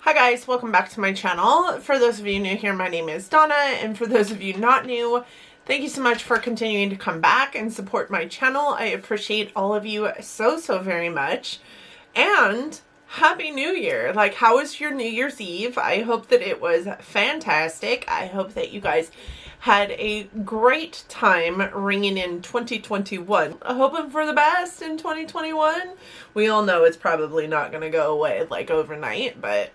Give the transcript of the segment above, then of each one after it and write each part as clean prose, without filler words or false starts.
Hi guys, welcome back to my channel. For those of you new here, my name is Donna, and for those of you not new, thank you so much for continuing to come back and support my channel. I appreciate all of you so very much. And Happy New Year! Like, how was your New Year's Eve? I hope that it was fantastic. I hope that you guys had a great time ringing in 2021. Hoping for the best in 2021. We all know it's probably not going to go away like overnight, but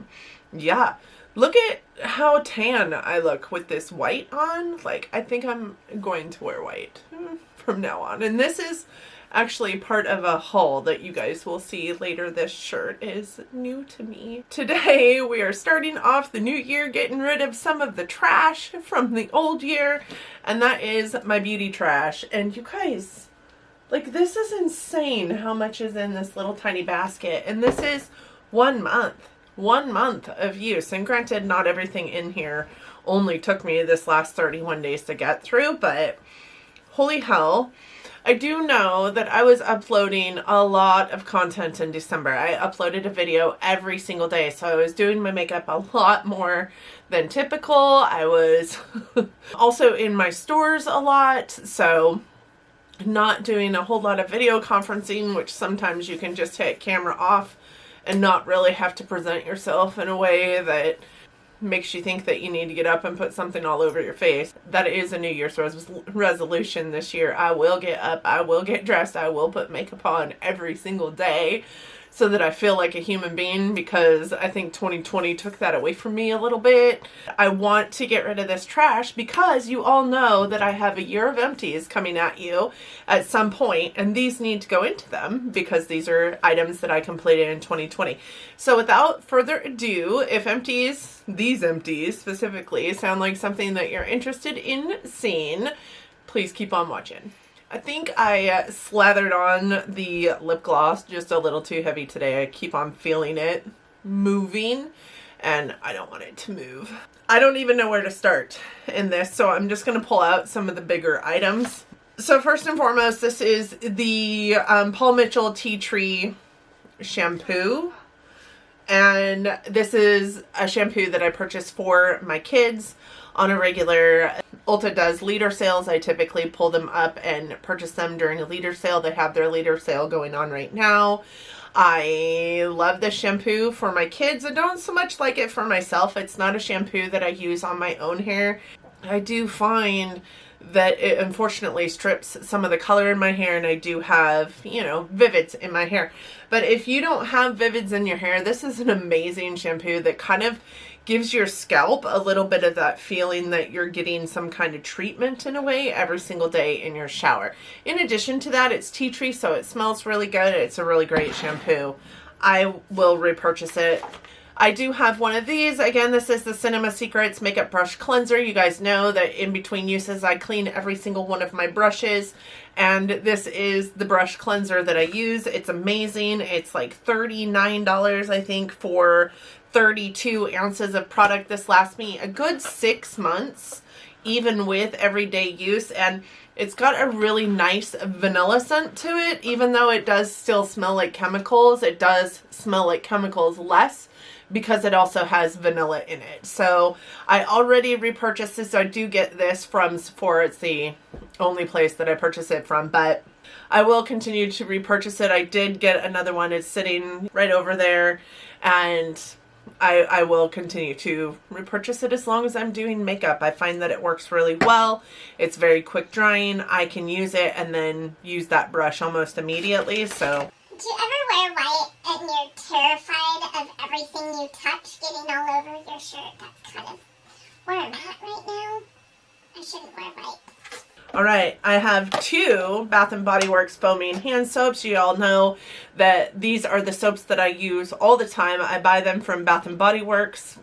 yeah. Look at how tan I look with this white on. Like, I think I'm going to wear white from now on. And this is actually part of a haul that you guys will see later. This shirt is new to me. Today we are starting off the new year getting rid of some of the trash from the old year, and that is my beauty trash. And you guys, like, this is insane how much is in this little tiny basket, and this is 1 month of use. And granted, not everything in here only took me this last 31 days to get through, but holy hell. I do know that I was uploading a lot of content in December. I uploaded a video every single day, so I was doing my makeup a lot more than typical. I was also in my stores a lot, so not doing a whole lot of video conferencing, which sometimes you can just hit camera off and not really have to present yourself in a way that makes you think that you need to get up and put something all over your face. That is a New Year's resolution this year. I will get up, I will get dressed, I will put makeup on every single day so that I feel like a human being, because I think 2020 took that away from me a little bit. I want to get rid of this trash because you all know that I have a year of empties coming at you at some point, and these need to go into them because these are items that I completed in 2020. So without further ado, if empties, these empties specifically, sound like something that you're interested in seeing, please keep on watching. I think I slathered on the lip gloss just a little too heavy today. I keep on feeling it moving, and I don't want it to move. I don't even know where to start in this, so I'm just going to pull out some of the bigger items. So first and foremost, this is the Paul Mitchell Tea Tree shampoo. And this is a shampoo that I purchased for my kids on a regular. Ulta does leader sales. I typically pull them up and purchase them during a leader sale. They have their leader sale going on right now. I love this shampoo for my kids. I don't so much like it for myself. It's not a shampoo that I use on my own hair. I do find that it unfortunately strips some of the color in my hair, and I do have, you know, vivids in my hair. But if you don't have vivids in your hair, this is an amazing shampoo that kind of gives your scalp a little bit of that feeling that you're getting some kind of treatment in a way every single day in your shower. In addition to that, it's tea tree, so it smells really good. It's a really great shampoo. I will repurchase it. I do have one of these. Again, this is the Cinema Secrets Makeup Brush Cleanser. You guys know that in between uses, I clean every single one of my brushes. And this is the brush cleanser that I use. It's amazing. It's like $39, I think, for 32 ounces of product. This lasts me a good 6 months, even with everyday use. And it's got a really nice vanilla scent to it. Even though it does still smell like chemicals, it does smell like chemicals less, because it also has vanilla in it. So I already repurchased this. I do get this from Sephora. It's the only place that I purchase it from, but I will continue to repurchase it. I did get another one. It's sitting right over there, and I will continue to repurchase it as long as I'm doing makeup. I find that it works really well. It's very quick drying. I can use it and then use that brush almost immediately. So do you ever wear white and you're terrified of everything you touch getting all over your shirt? That's kind of where I'm at right now. I shouldn't wear white. Alright, I have two Bath & Body Works foaming hand soaps. You all know that these are the soaps that I use all the time. I buy them from Bath & Body Works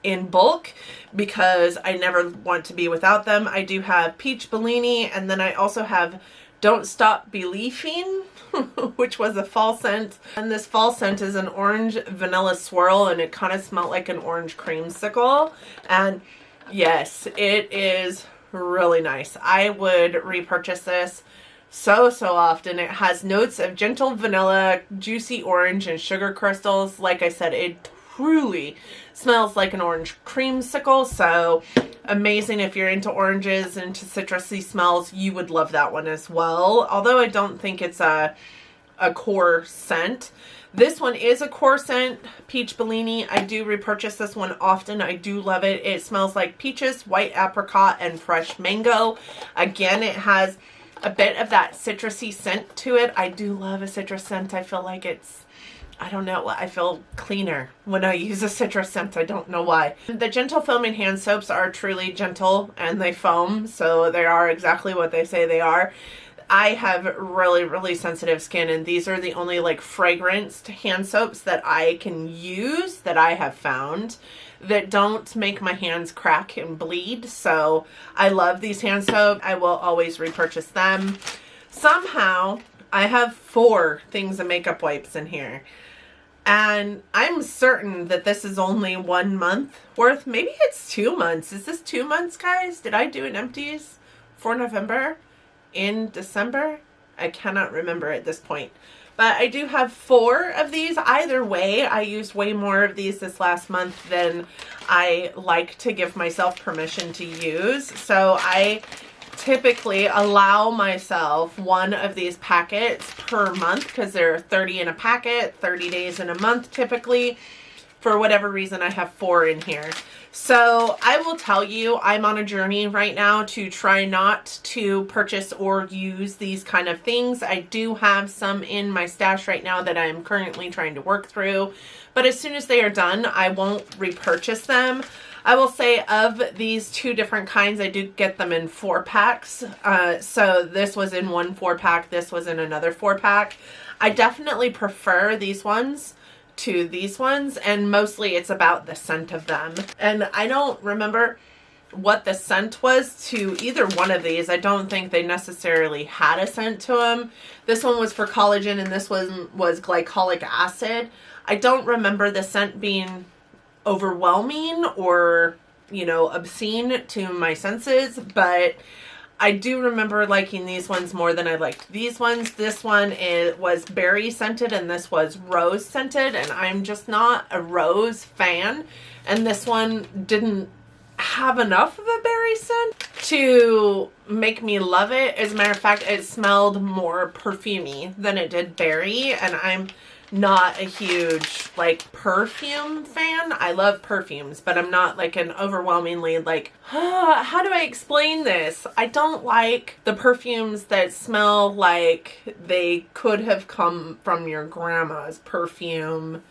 in bulk because I never want to be without them. I do have Peach Bellini, and then I also have Don't Stop Beliefing, which was a fall scent. And this fall scent is an orange vanilla swirl, and it kind of smelled like an orange creamsicle. And yes, it is really nice. I would repurchase this so often. It has notes of gentle vanilla, juicy orange, and sugar crystals. Like I said, it truly smells like an orange creamsicle. So amazing if you're into oranges, into citrusy smells, you would love that one as well. Although I don't think it's a core scent. This one is a core scent, Peach Bellini. I do repurchase this one often. I do love it. It smells like peaches, white apricot, and fresh mango. Again, it has a bit of that citrusy scent to it. I do love a citrus scent. I feel like it's, I don't know, I feel cleaner when I use a citrus scent. I don't know why. The gentle foaming hand soaps are truly gentle and they foam, so they are exactly what they say they are. I have really, really sensitive skin, and these are the only like fragranced hand soaps that I can use that I have found that don't make my hands crack and bleed. So I love these hand soaps. I will always repurchase them. Somehow I have 4 things of makeup wipes in here. And I'm certain that this is only 1 month worth. Maybe it's 2 months. Is this 2 months, guys? Did I do an empties for November? In December? I cannot remember at this point. But I do have 4 of these. Either way, I used way more of these this last month than I like to give myself permission to use. So I typically allow myself 1 of these packets per month because there are 30 in a packet, 30 days in a month typically. For whatever reason, I have 4 in here. So I will tell you, I'm on a journey right now to try not to purchase or use these kind of things. I do have some in my stash right now that I'm currently trying to work through. But as soon as they are done, I won't repurchase them. I will say of these 2 different kinds, I do get them in 4-packs. So this was in 1 4-pack. This was in another 4-pack. I definitely prefer these ones to these ones, and mostly it's about the scent of them. And I don't remember what the scent was to either one of these. I don't think they necessarily had a scent to them. This one was for collagen and this one was glycolic acid. I don't remember the scent being overwhelming or, you know, obscene to my senses, but I do remember liking these ones more than I liked these ones. This one was berry scented and this was rose scented, and I'm just not a rose fan. And this one didn't have enough of a berry scent to make me love it. As a matter of fact, it smelled more perfumey than it did berry, and I'm not a huge like perfume fan. I love perfumes, but I'm not like an overwhelmingly like, how do I explain this? I don't like the perfumes that smell like they could have come from your grandma's perfume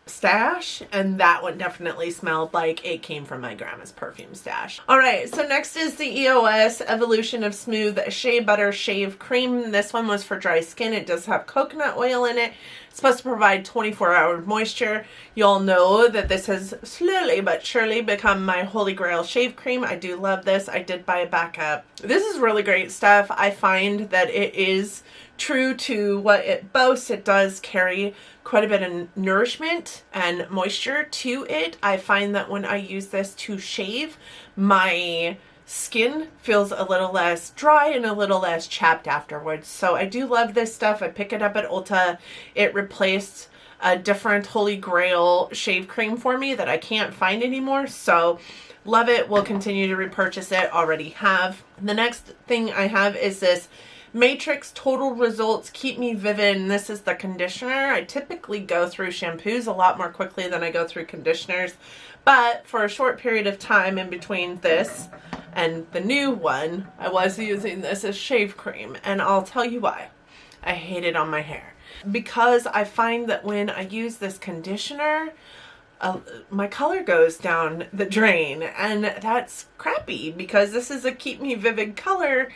stash, and that one definitely smelled like it came from my grandma's perfume stash. All right, so next is the EOS Evolution of Smooth Shea Butter Shave Cream. This one was for dry skin. It does have coconut oil in it. It's supposed to provide 24-hour moisture. You all know that this has slowly but surely become my holy grail shave cream. I do love this. I did buy a backup. This is really great stuff. I find that it is true to what it boasts. It does carry quite a bit of nourishment and moisture to it. I find that when I use this to shave, my skin feels a little less dry and a little less chapped afterwards. So I do love this stuff. I pick it up at Ulta. It replaced a different holy grail shave cream for me that I can't find anymore. So love it. We'll continue to repurchase it. Already have. The next thing I have is this Matrix Total Results Keep Me Vivid, and this is the conditioner. I typically go through shampoos a lot more quickly than I go through conditioners, but for a short period of time in between this and the new one, I was using this as shave cream, and I'll tell you why. I hate it on my hair. Because I find that when I use this conditioner, my color goes down the drain, and that's crappy because this is a Keep Me Vivid color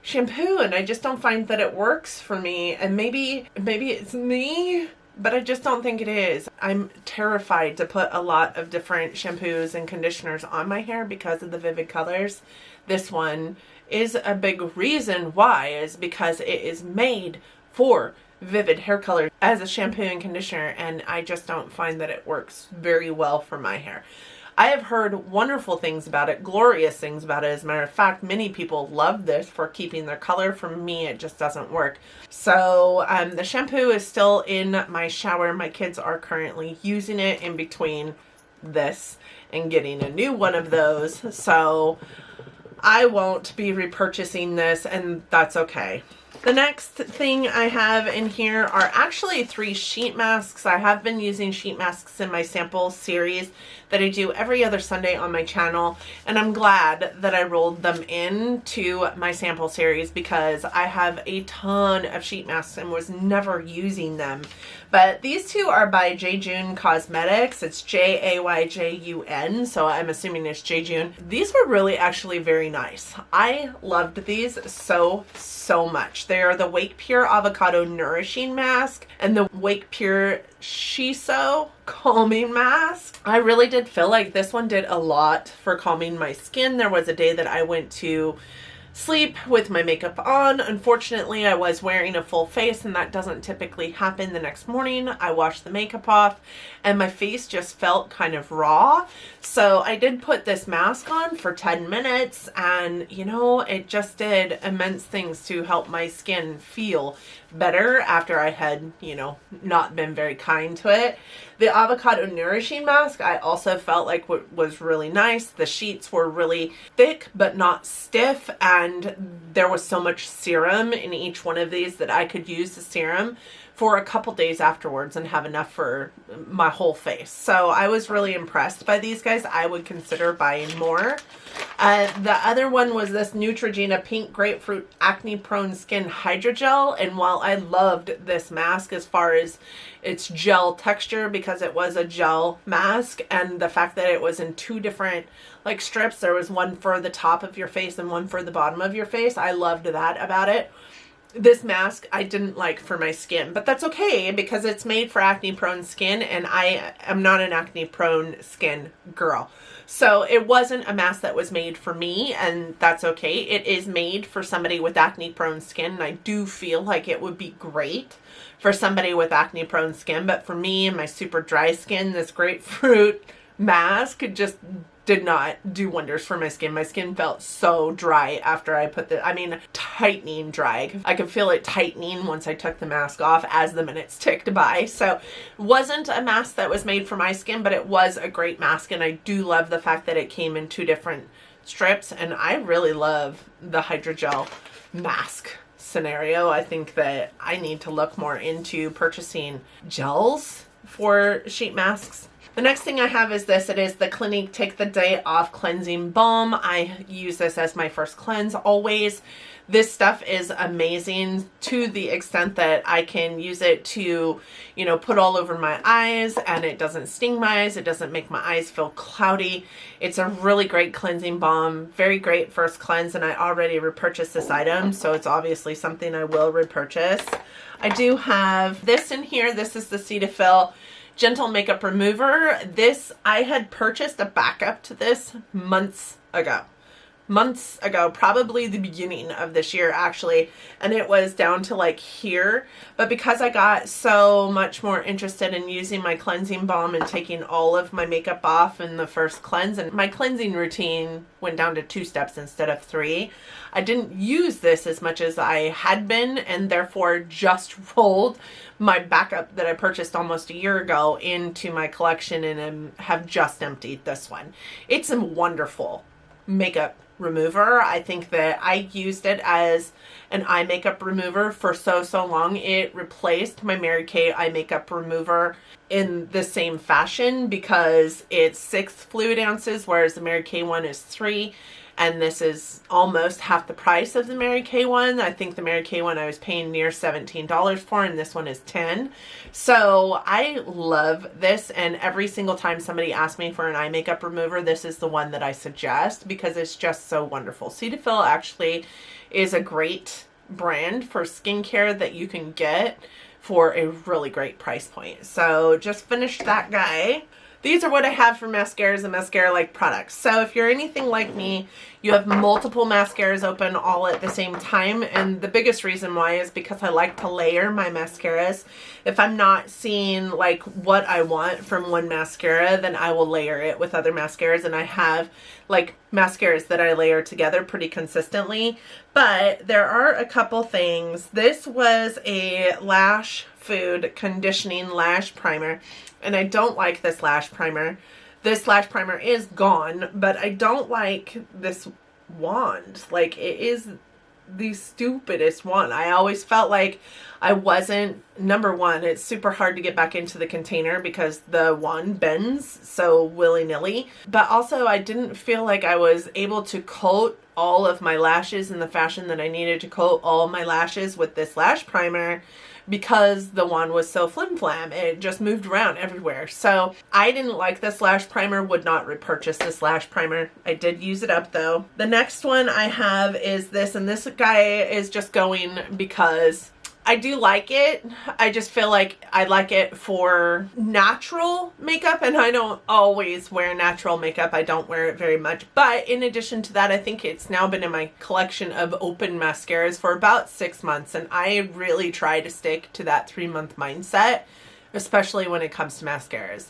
shampoo, and I just don't find that it works for me. And maybe it's me, but I just don't think it is. I'm terrified to put a lot of different shampoos and conditioners on my hair because of the vivid colors. This one is a big reason why, is because it is made for vivid hair color as a shampoo and conditioner, and I just don't find that it works very well for my hair. I have heard wonderful things about it, glorious things about it. As a matter of fact, many people love this for keeping their color. For me, it just doesn't work. So the shampoo is still in my shower. My kids are currently using it in between this and getting a new one of those. So I won't be repurchasing this, and that's okay. The next thing I have in here are actually 3 sheet masks. I have been using sheet masks in my sample series that I do every other Sunday on my channel, and I'm glad that I rolled them into my sample series because I have a ton of sheet masks and was never using them. But these 2 are by Jejun Cosmetics. It's Jayjun, so I'm assuming it's Jejun. These were really actually very nice. I loved these so much. They are the Wake Pure Avocado Nourishing Mask and the Wake Pure Shiso Calming Mask. I really did feel like this one did a lot for calming my skin. There was a day that I went to sleep with my makeup on. Unfortunately, I was wearing a full face, and that doesn't typically happen. The next morning, I washed the makeup off and my face just felt kind of raw. So I did put this mask on for 10 minutes, and you know, it just did immense things to help my skin feel better after I had, you know, not been very kind to it. The Avocado Nourishing Mask I also felt like was really nice. The sheets were really thick but not stiff, and there was so much serum in each one of these that I could use the serum for a couple days afterwards and have enough for my whole face. So I was really impressed by these guys. I would consider buying more. The other one was this Neutrogena Pink Grapefruit Acne Prone Skin Hydrogel, and while I loved this mask as far as its gel texture, because it was a gel mask, and the fact that it was in 2 different like strips, there was one for the top of your face and one for the bottom of your face. I loved that about it. This mask I didn't like for my skin, but that's okay because it's made for acne prone skin, and I am not an acne prone skin girl. So it wasn't a mask that was made for me, and that's okay. It is made for somebody with acne prone skin, and I do feel like it would be great for somebody with acne prone skin, but for me and my super dry skin, this grapefruit mask just did not do wonders for my skin. My skin felt so dry after I put the, I mean, tightening dry. I could feel it tightening once I took the mask off as the minutes ticked by. So it wasn't a mask that was made for my skin, but it was a great mask, and I do love the fact that it came in 2 different strips, and I really love the hydrogel mask scenario. I think that I need to look more into purchasing gels for sheet masks. The next thing I have is this. It is the Clinique Take the Day Off Cleansing Balm. I use this as my first cleanse always. This stuff is amazing to the extent that I can use it to, you know, put all over my eyes, and it doesn't sting my eyes. It doesn't make my eyes feel cloudy. It's a really great cleansing balm. Very great first cleanse, and I already repurchased this item, so it's obviously something I will repurchase. I do have this in here. This is the Cetaphil Gentle Makeup Remover. This, I had purchased a backup to this months ago, probably the beginning of this year actually, and it was down to like here, but because I got so much more interested in using my cleansing balm and taking all of my makeup off in the first cleanse, and my cleansing routine went down to 2 steps instead of 3, I didn't use this as much as I had been, and therefore just rolled my backup that I purchased almost a year ago into my collection, and have just emptied this one. It's a wonderful makeup remover. I think that I used it as an eye makeup remover for so long. It replaced my Mary Kay eye makeup remover in the same fashion because it's 6 fluid ounces, whereas the Mary Kay one is 3. And this is almost half the price of the Mary Kay one. I think the Mary Kay one I was paying near $17 for, and this one is $10. So I love this, and every single time somebody asks me for an eye makeup remover, this is the one that I suggest because it's just so wonderful. Cetaphil actually is a great brand for skincare that you can get for a really great price point. So just finished that guy. these are what I have for mascaras and mascara-like products. So if you're anything like me, you have multiple mascaras open all at the same time. And the biggest reason why is because I like to layer my mascaras. If I'm not seeing like what I want from one mascara, then I will layer it with other mascaras. And I have like mascaras that I layer together pretty consistently. But there are a couple things. This was a Lash Food Conditioning Lash Primer. And I don't like this lash primer. This lash primer is gone, but I don't like this wand. Like, it is the stupidest one. I always felt like I wasn't, number one, it's super hard to get back into the container because the wand bends so willy-nilly. But also, I didn't feel like I was able to coat all of my lashes in the fashion that I needed to coat all of my lashes with this lash primer, because the wand was so flim-flam. It just moved around everywhere. So I didn't like this lash primer, would not repurchase this lash primer. I did use it up though. The next one I have is this, and this guy is just going because I do like it. I just feel like I like it for natural makeup, and I don't always wear natural makeup. I don't wear it very much. But in addition to that, I think it's now been in my collection of open mascaras for about 6 months, and I really try to stick to that 3-month mindset, especially when it comes to mascaras.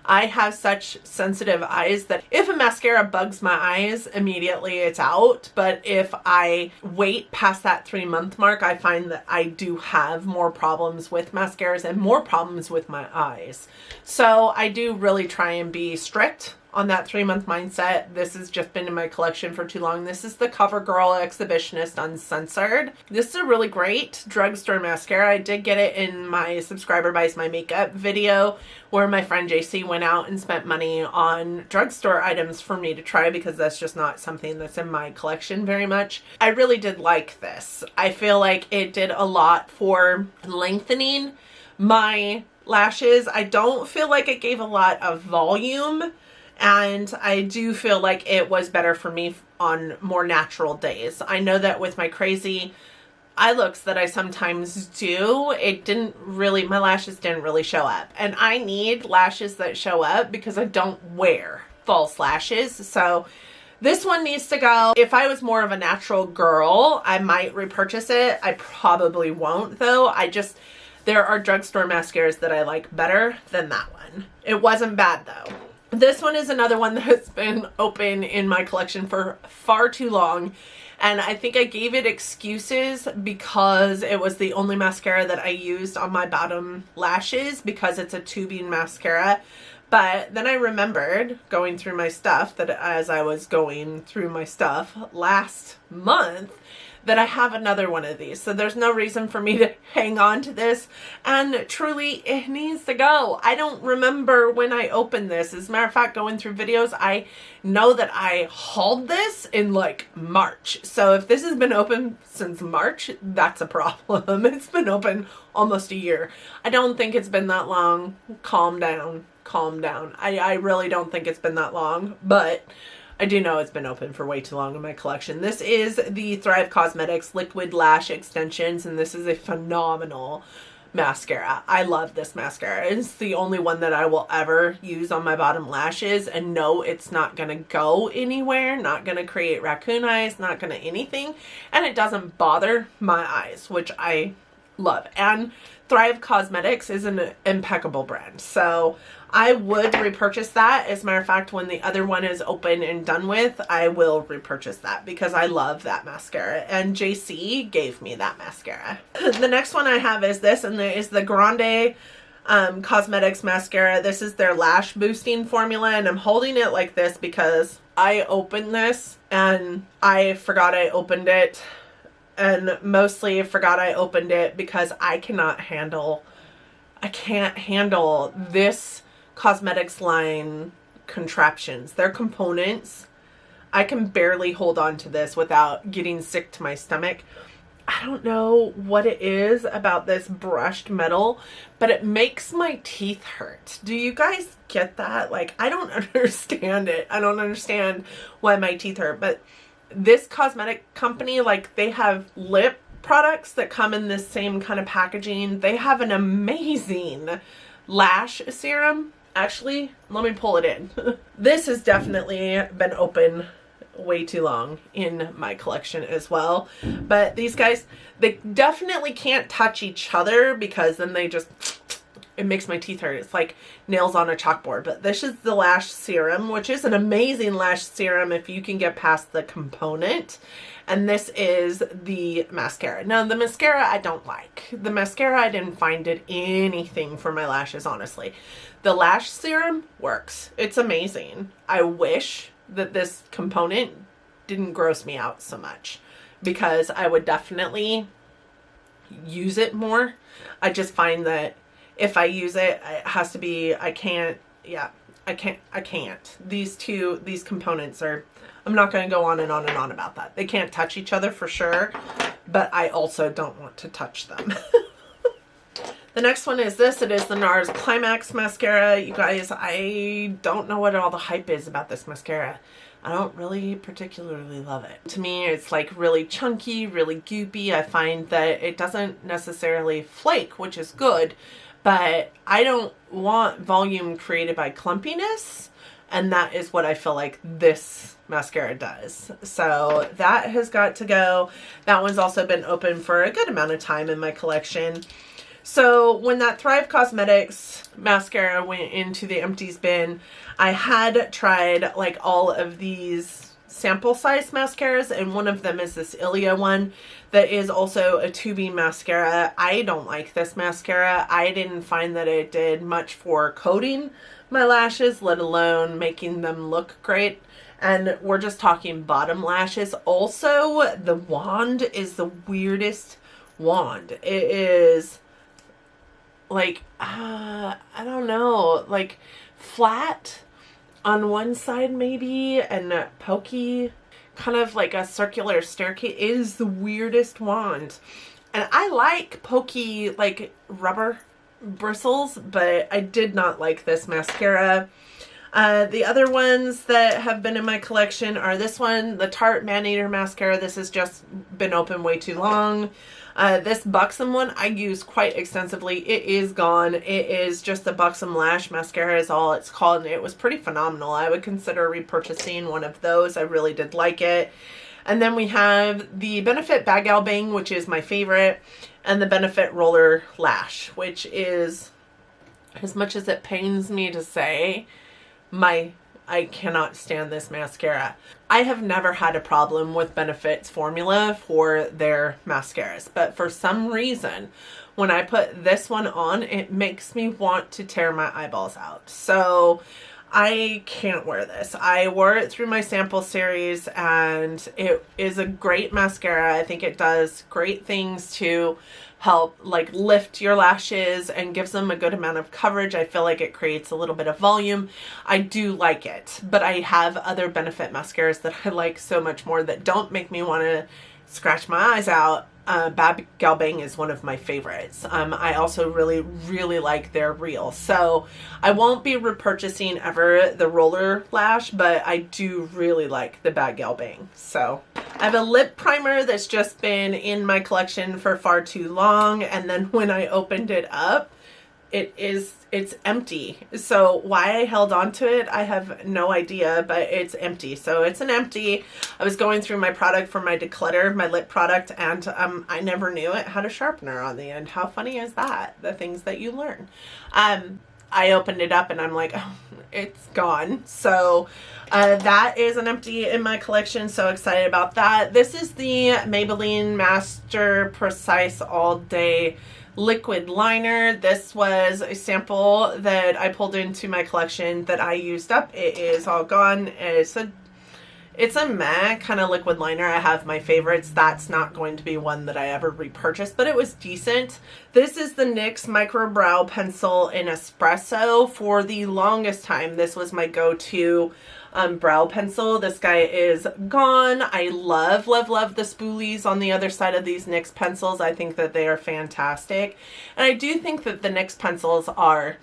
I have such sensitive eyes that if a mascara bugs my eyes, immediately it's out. But if I wait past that 3-month mark, I find that I do have more problems with mascaras and more problems with my eyes. So I do really try and be strict on that 3-month mindset. This has just been in my collection for too long. This is the CoverGirl Exhibitionist Uncensored. This is a really great drugstore mascara. I did get it in my Subscriber Buys My Makeup video, where my friend JC went out and spent money on drugstore items for me to try, because that's just not something that's in my collection very much. I really did like this. I feel like it did a lot for lengthening my lashes. I don't feel like it gave a lot of volume, and I do feel like it was better for me on more natural days. I know that with my crazy eye looks that I sometimes do, my lashes didn't really show up. And I need lashes that show up because I don't wear false lashes. So this one needs to go. If I was more of a natural girl, I might repurchase it. I probably won't though. There are drugstore mascaras that I like better than that one. It wasn't bad though. This one is another one that's been open in my collection for far too long. And I think I gave it excuses because it was the only mascara that I used on my bottom lashes, because it's a tubing mascara. But then I remembered going through my stuff, that as I was going through my stuff last month, that I have another one of these. So there's no reason for me to hang on to this. And truly, it needs to go. I don't remember when I opened this. As a matter of fact, going through videos, I know that I hauled this in like March. So if this has been open since March, that's a problem. It's been open almost a year. I don't think it's been that long. Calm down. Calm down. I really don't think it's been that long, but I do know it's been open for way too long in my collection. This is the Thrive Cosmetics Liquid Lash Extensions, and this is a phenomenal mascara. I love this mascara. It's the only one that I will ever use on my bottom lashes, and no, it's not going to go anywhere, not going to create raccoon eyes, not going to anything, and it doesn't bother my eyes, which I love. And Thrive Cosmetics is an impeccable brand, so I would repurchase that. As a matter of fact, when the other one is open and done with, I will repurchase that because I love that mascara, and JC gave me that mascara. The next one I have is this, and it is the Grande Cosmetics mascara. This is their lash boosting formula, and I'm holding it like this because I opened this and I forgot I opened it, and mostly forgot I opened it because I can't handle this cosmetics line contraptions. Their components, I can barely hold on to this without getting sick to my stomach. I don't know what it is about this brushed metal, but it makes my teeth hurt. Do you guys get that? Like, I don't understand it. I don't understand why my teeth hurt, but this cosmetic company, like, they have lip products that come in this same kind of packaging. They have an amazing lash serum. Actually, let me pull it in. This has definitely been open way too long in my collection as well. But these guys, they definitely can't touch each other because then they just, it makes my teeth hurt. It's like nails on a chalkboard. But this is the lash serum, which is an amazing lash serum if you can get past the component. And this is the mascara. Now, the mascara I don't like. The mascara, I didn't find it anything for my lashes, honestly. The lash serum works. It's amazing. I wish that this component didn't gross me out so much because I would definitely use it more. I just find that if I use it, it has to be, I can't. These components are, I'm not going to go on and on and on about that. They can't touch each other for sure, but I also don't want to touch them. The next one is this. It is the NARS Climax Mascara. You guys, I don't know what all the hype is about this mascara. I don't really particularly love it. To me, it's like really chunky, really goopy. I find that it doesn't necessarily flake, which is good, but I don't want volume created by clumpiness, and that is what I feel like this mascara does. So that has got to go. That one's also been open for a good amount of time in my collection. So when that Thrive Cosmetics mascara went into the empties bin, I had tried like all of these sample size mascaras, and one of them is this Ilia one that is also a tubing mascara. I don't like this mascara. I didn't find that it did much for coating my lashes, let alone making them look great. And we're just talking bottom lashes. Also, the wand is the weirdest wand. It is like, I don't know, like flat on one side maybe, and pokey, kind of like a circular staircase. It is the weirdest wand. And I like pokey, like rubber bristles, but I did not like this mascara. The other ones that have been in my collection are this one, the Tarte Man Eater Mascara. This has just been open way too long. This Buxom one I use quite extensively. It is gone. It is just a Buxom Lash Mascara is all it's called, and it was pretty phenomenal. I would consider repurchasing one of those. I really did like it. And then we have the Benefit Bad Gal Bang, which is my favorite, and the Benefit Roller Lash, which is, as much as it pains me to say, I cannot stand this mascara. I have never had a problem with Benefit's formula for their mascaras, but for some reason, when I put this one on, it makes me want to tear my eyeballs out. So I can't wear this. I wore it through my sample series, and it is a great mascara. I think it does great things to help like lift your lashes and gives them a good amount of coverage. I feel like it creates a little bit of volume. I do like it, but I have other Benefit mascaras that I like so much more that don't make me want to scratch my eyes out. Bad Gal Bang is one of my favorites. I also really like their reel. So I won't be repurchasing ever the Roller Lash, but I do really like the Bad Gal Bang. So I have a lip primer that's just been in my collection for far too long, and then when I opened it up, it's empty. So why I held on to it, I have no idea, but it's empty. So it's an empty. I was going through my product for my declutter, my lip product, and I never knew it had a sharpener on the end. How funny is that? The things that you learn. I opened it up and I'm like, oh, it's gone. So that is an empty in my collection. So excited about that. This is the Maybelline Master Precise All Day Liquid Liner. This was a sample that I pulled into my collection that I used up. It is all gone. It's a meh kind of liquid liner. I have my favorites. That's not going to be one that I ever repurchase, but it was decent. This is the NYX Micro Brow Pencil in Espresso. For the longest time, this was my go-to brow pencil. This guy is gone. I love the spoolies on the other side of these NYX pencils. I think that they are fantastic. And I do think that the NYX pencils are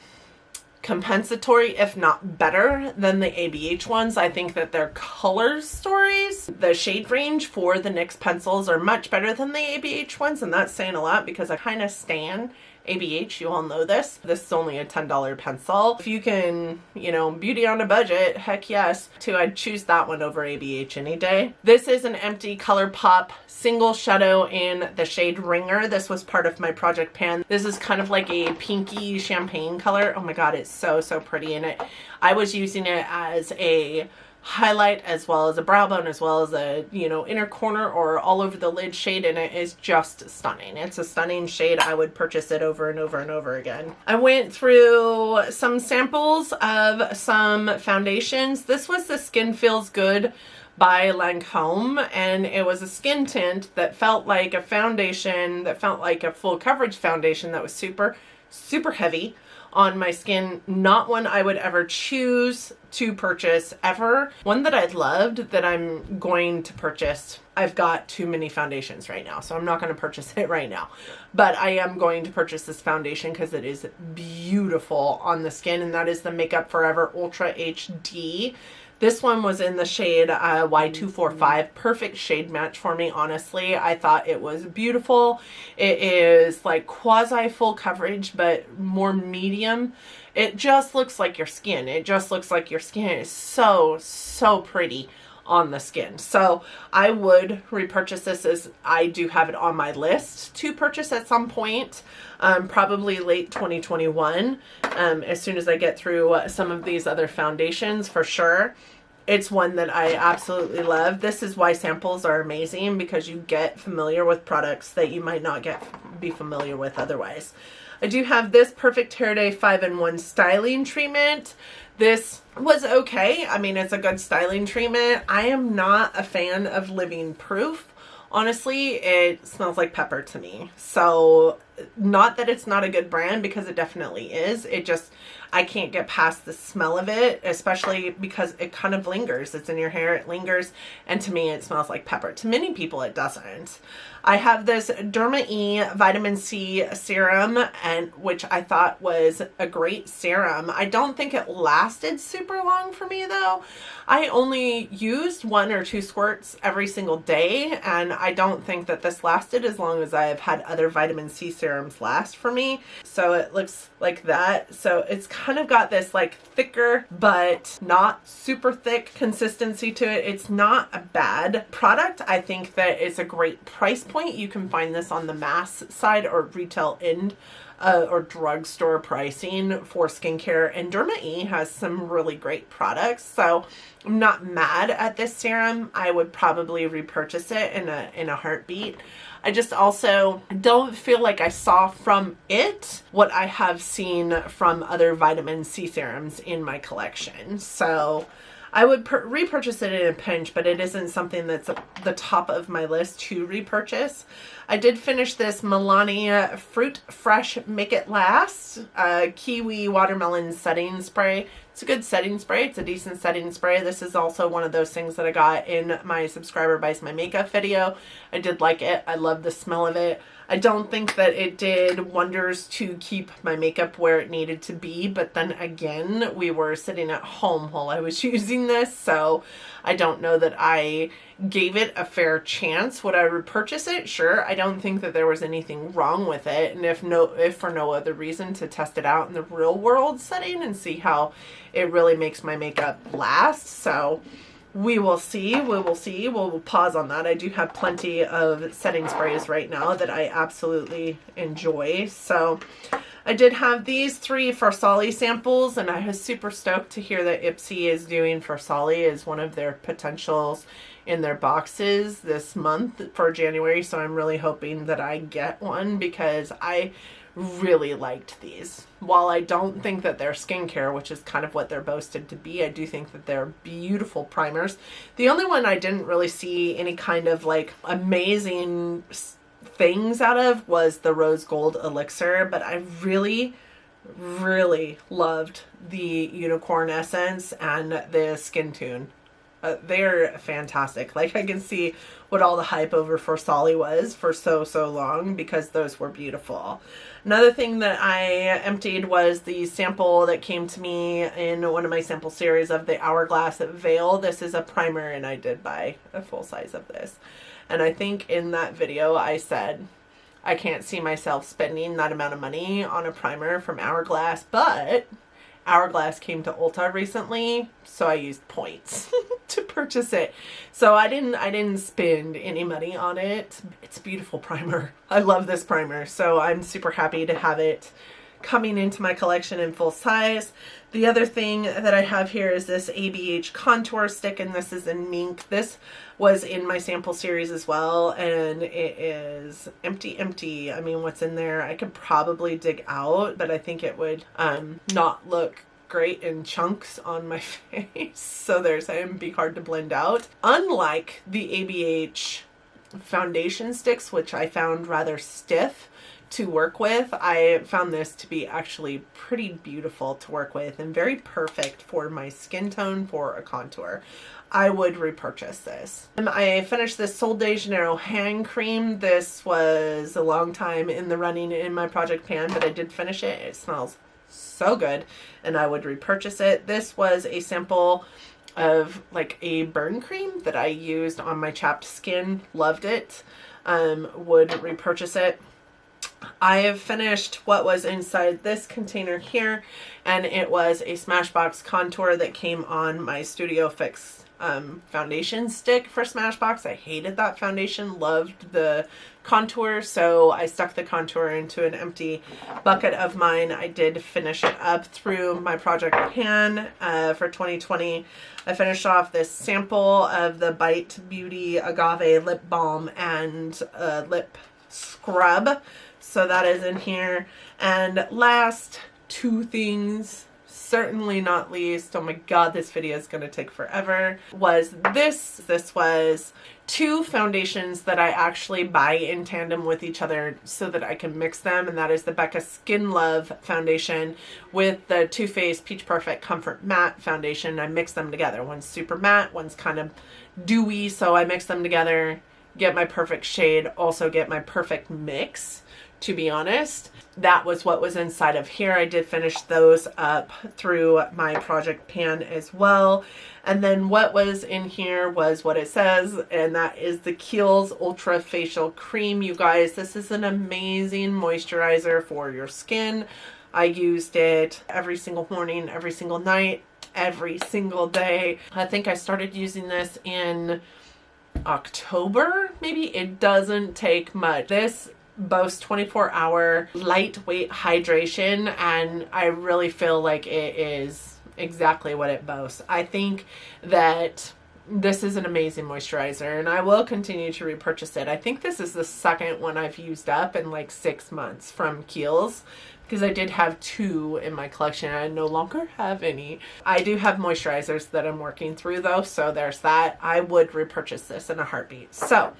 compensatory, if not better, than the ABH ones. I think that their color stories, the shade range for the NYX pencils are much better than the ABH ones, and that's saying a lot because I kind of stan ABH, you all know this. This is only a $10 pencil. If you can, you know, beauty on a budget, heck yes, I'd choose that one over ABH any day. This is an empty Colourpop single shadow in the shade Ringer. This was part of my project pan. This is kind of like a pinky champagne color. Oh my god, it's so pretty in it. I was using it as a highlight as well as a brow bone as well as a, you know, inner corner or all over the lid shade, and it is just stunning. It's a stunning shade. I would purchase it over and over and over again. I went through some samples of some foundations. This was the Skin Feels Good by Lancome, and it was a skin tint that felt like a foundation, that felt like a full coverage foundation that was super heavy on my skin. Not one I would ever choose to purchase ever. One that I loved that I'm going to purchase. I've got too many foundations right now, so I'm not going to purchase it right now. But I am going to purchase this foundation because it is beautiful on the skin, and that is the Makeup Forever Ultra HD. This one was in the shade Y245. Perfect shade match for me, honestly. I thought it was beautiful. It is like quasi full coverage, but more medium. It just looks like your skin. It just looks like your skin is so pretty on the skin. So I would repurchase this, as I do have it on my list to purchase at some point. Probably late 2021, as soon as I get through some of these other foundations, for sure. It's one that I absolutely love. This is why samples are amazing, because you get familiar with products that you might not be familiar with otherwise. I do have this Perfect Hair Day 5-in-1 styling treatment. This was okay. I mean, it's a good styling treatment. I am not a fan of Living Proof. Honestly, it smells like pepper to me. So, not that it's not a good brand, because it definitely is. It just, I can't get past the smell of it, especially because it kind of lingers. It's in your hair, it lingers, and to me it smells like pepper. To many people it doesn't. I have this Derma E Vitamin C serum, and which I thought was a great serum. I don't think it lasted super long for me though. I only used 1 or 2 squirts every single day, and I don't think that this lasted as long as I've had other vitamin C serums last for me. So it looks like that. So it's kind of got this like thicker but not super thick consistency to it. It's not a bad product. I think that it's a great price point. You can find this on the mass side or retail end or drugstore pricing for skincare, and Derma E has some really great products. So I'm not mad at this serum. I would probably repurchase it in a heartbeat. I just also don't feel like I saw from it what I have seen from other vitamin C serums in my collection. So I would repurchase it in a pinch, but it isn't something that's at the top of my list to repurchase. I did finish this Melania Fruit Fresh Make It Last Kiwi Watermelon Setting Spray. It's a good setting spray. It's a decent setting spray. This is also one of those things that I got in my Subscriber Buys My Makeup video. I did like it. I love the smell of it. I don't think that it did wonders to keep my makeup where it needed to be, but then again, we were sitting at home while I was using this, so I don't know that I gave it a fair chance. Would I repurchase it? Sure. I don't think that there was anything wrong with it, and if for no other reason, to test it out in the real world setting and see how it really makes my makeup last. So we will see. We will see. We'll pause on that. I do have plenty of setting sprays right now that I absolutely enjoy. So I did have these 3 Farsali samples, and I was super stoked to hear that IPSY is doing Farsali as one of their potentials in their boxes this month for January. So I'm really hoping that I get one, because I really liked these. While I don't think that they're skincare, which is kind of what they're boasted to be, I do think that they're beautiful primers. The only one I didn't really see any kind of like amazing things out of was the Rose Gold Elixir, but I really loved the Unicorn Essence and the Skin Tune. They're fantastic. Like, I can see what all the hype over Farsali was for so long, because those were beautiful. Another thing that I emptied was the sample that came to me in one of my sample series of the Hourglass Veil. This is a primer, and I did buy a full size of this. And I think in that video I said I can't see myself spending that amount of money on a primer from Hourglass, but Hourglass came to Ulta recently, so I used points to purchase it. So I didn't spend any money on it. It's a beautiful primer. I love this primer, so I'm super happy to have it coming into my collection in full size. The other thing that I have here is this ABH contour stick, and this is in mink. This was in my sample series as well, and it is empty. I mean, what's in there I could probably dig out, but I think it would not look great in chunks on my face, so there's and be hard to blend out. Unlike the ABH foundation sticks, which I found rather stiff to work with, I found this to be actually pretty beautiful to work with and very perfect for my skin tone for a contour. I would repurchase this. I finished this Sol de Janeiro hand cream. This was a long time in the running in my project pan, but I did finish it. It smells so good, and I would repurchase it. This was a sample of like a burn cream that I used on my chapped skin. Loved it. Would repurchase it. I have finished what was inside this container here, and it was a Smashbox contour that came on my Studio Fix foundation stick for Smashbox. I hated that foundation, loved the contour, so I stuck the contour into an empty bucket of mine. I did finish it up through my project pan for 2020. I finished off this sample of the Bite Beauty Agave lip balm and lip scrub. So that is in here. And last two things, certainly not least, oh my god, this video is going to take forever, was this. This was two foundations that I actually buy in tandem with each other so that I can mix them, and that is the Becca Skin Love foundation with the Too Faced Peach Perfect Comfort Matte foundation. I mix them together. One's super matte, one's kind of dewy, so I mix them together, get my perfect shade, also get my perfect mix. To be honest, that was what was inside of here. I did finish those up through my project pan as well. And then what was in here was what it says, and that is the Kiehl's Ultra Facial Cream. You guys, this is an amazing moisturizer for your skin. I used it every single morning, every single night, every single day. I think I started using this in October, maybe. It doesn't take much. This boasts 24-hour lightweight hydration, and I really feel like it is exactly what it boasts. I think that this is an amazing moisturizer, and I will continue to repurchase it. I think this is the second one I've used up in like 6 months from Kiehl's, because I did have two in my collection. I no longer have any. I do have moisturizers that I'm working through though, so there's that. I would repurchase this in a heartbeat. So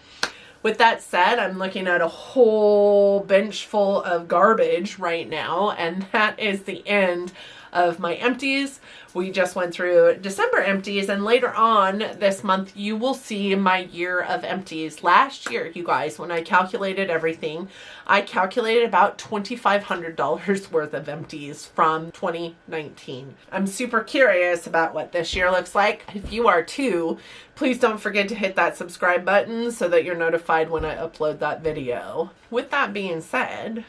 with that said, I'm looking at a whole bench full of garbage right now, and that is the end of my empties. We just went through December empties, and later on this month you will see my year of empties. Last year, you guys, when I calculated everything, I calculated about $2,500 worth of empties from 2019. I'm super curious about what this year looks like. If you are too, please don't forget to hit that subscribe button so that you're notified when I upload that video. With that being said,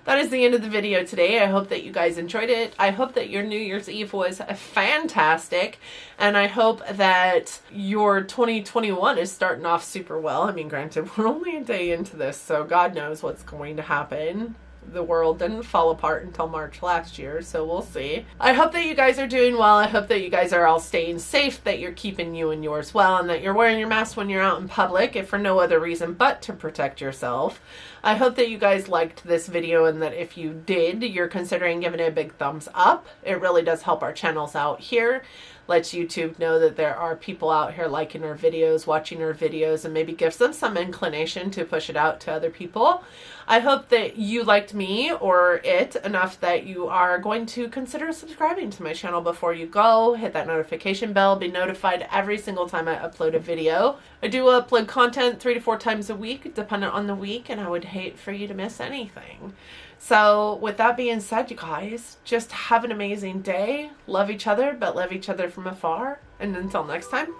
that is the end of the video today. I hope that you guys enjoyed it. I hope that your New Year's Eve was fantastic, and I hope that your 2021 is starting off super well. I mean, granted, we're only a day into this, so God knows what's going to happen. The world didn't fall apart until March last year, so we'll see. I hope that you guys are doing well. I hope that you guys are all staying safe, that you're keeping you and yours well, and that you're wearing your mask when you're out in public, if for no other reason but to protect yourself. I hope that you guys liked this video, and that if you did, you're considering giving it a big thumbs up. It really does help our channels out here. Lets YouTube know that there are people out here liking our videos, watching our videos, and maybe gives them some inclination to push it out to other people. I hope that you liked me or it enough that you are going to consider subscribing to my channel before you go. Hit that notification bell, be notified every single time I upload a video. I do upload content 3 to 4 times a week, depending on the week, and I would hate for you to miss anything. So with that being said, you guys, just have an amazing day. Love each other, but love each other from afar. And until next time,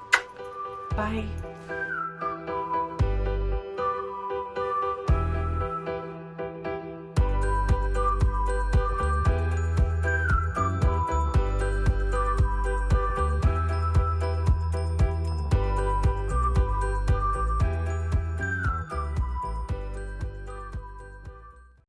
bye.